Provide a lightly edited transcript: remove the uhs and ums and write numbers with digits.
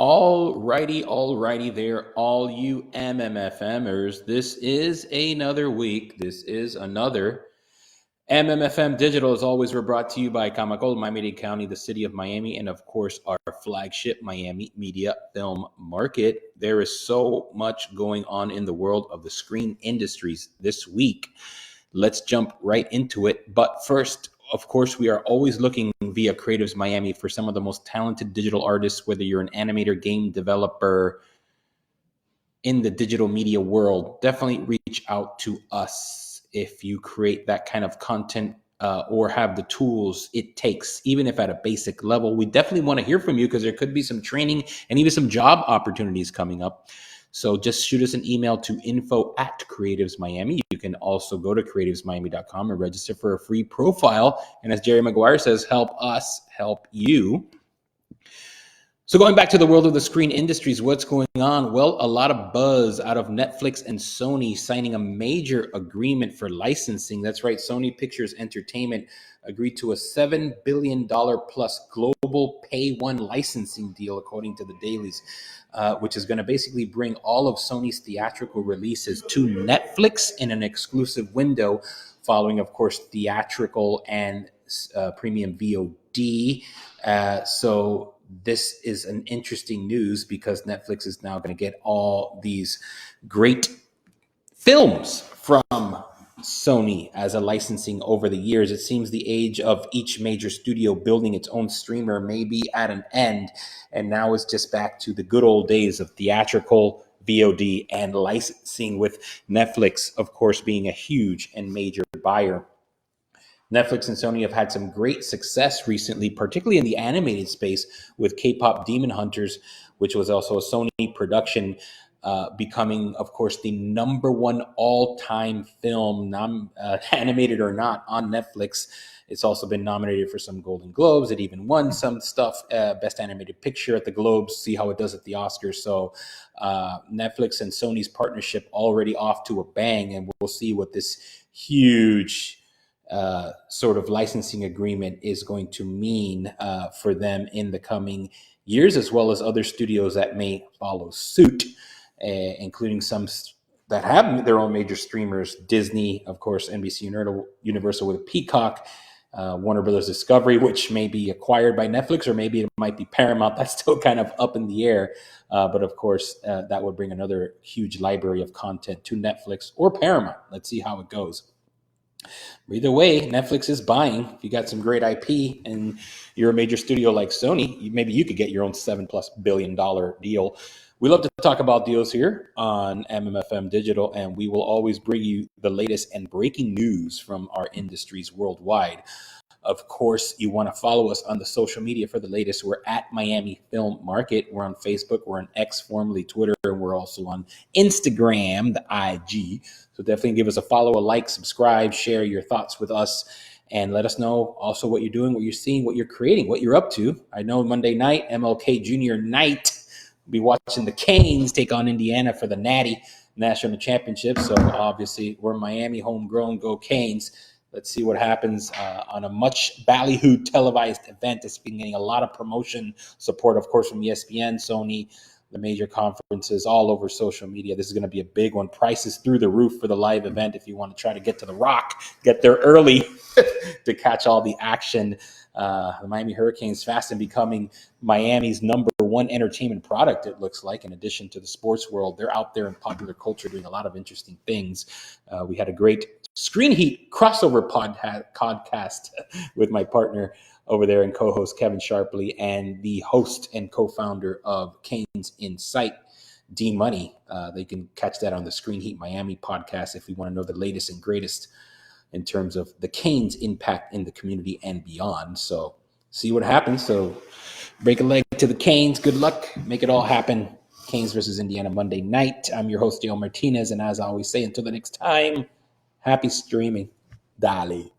Alrighty there, all you MMFMers. This is another week. This is another MMFM Digital. As always, we're brought to you by Camacol, Miami-Dade County, the city of Miami, and of course, our flagship Miami Media Film Market. There is so much going on in the world of the screen industries this week. Let's jump right into it. But first, of course, we are always looking via Creatives Miami for some of the most talented digital artists, whether you're an animator, game developer, in the digital media world. Definitely reach out to us if you create that kind of content or have the tools it takes, even if at a basic level. We definitely want to hear from you because there could be some training and even some job opportunities coming up. So just shoot us an email to info@creativesmiami. You can also go to creativesmiami.com and register for a free profile. And as Jerry Maguire says, help us help you. So going back to the world of the screen industries, what's going on? Well, a lot of buzz out of Netflix and Sony signing a major agreement for licensing. That's right, Sony Pictures Entertainment agreed to a $7 billion plus global pay one licensing deal, according to the dailies, which is going to basically bring all of Sony's theatrical releases to Netflix in an exclusive window, following, of course, theatrical and premium VOD. So this is an interesting news because Netflix is now going to get all these great films from Sony as a licensing over the years. It seems the age of each major studio building its own streamer may be at an end, and now it's just back to the good old days of theatrical, VOD, and licensing, with Netflix, of course, being a huge and major buyer. Netflix and Sony have had some great success recently, particularly in the animated space with K-pop Demon Hunters, which was also a Sony production, becoming, of course, the number one all-time film, animated or not, on Netflix. It's also been nominated for some Golden Globes. It even won some stuff, Best Animated Picture at the Globes. See how it does at the Oscars. So Netflix and Sony's partnership already off to a bang, and we'll see what this huge sort of licensing agreement is going to mean for them in the coming years, as well as other studios that may follow suit, including some that have their own major streamers. Disney, of course, NBC Universal with Peacock, Warner Brothers Discovery, which may be acquired by Netflix, or maybe it might be Paramount. That's still kind of up in the air. But of course, that would bring another huge library of content to Netflix or Paramount. Let's see how it goes. Either way, Netflix is buying. If you got some great IP and you're a major studio like Sony, maybe you could get your own $7+ billion deal. We love to talk about deals here on MMFM Digital, and we will always bring you the latest and breaking news from our industries worldwide. Of course, you want to follow us on the social media for the latest. We're at Miami Film Market. We're on Facebook. We're on X, formerly Twitter. And we're also on Instagram, the IG. So definitely give us a follow, a like, subscribe, share your thoughts with us, and let us know also what you're doing, what you're seeing, what you're creating, what you're up to. I know Monday night, MLK Junior night, we'll be watching the Canes take on Indiana for the Natty National Championship. So obviously, we're Miami homegrown, go Canes. Let's see what happens on a much ballyhooed televised event that's been getting a lot of promotion support, of course, from ESPN, Sony, the major conferences, all over social media. This is going to be a big one. Prices through the roof for the live event. If you want to try to get to the Rock, get there early to catch all the action. The Miami Hurricanes fast and becoming Miami's number one entertainment product, it looks like, in addition to the sports world. They're out there in popular culture doing a lot of interesting things. We had a great Screen Heat crossover podcast with my partner over there and co-host Kevin Sharpley, and the host and co-founder of Canes Insight, D Money. They can catch that on the Screen Heat Miami podcast if you want to know the latest and greatest in terms of the Canes' impact in the community and beyond. So see what happens. So break a leg to the Canes. Good luck. Make it all happen. Canes versus Indiana Monday night. I'm your host, Dale Martinez. And as I always say, until the next time, happy streaming. Dale.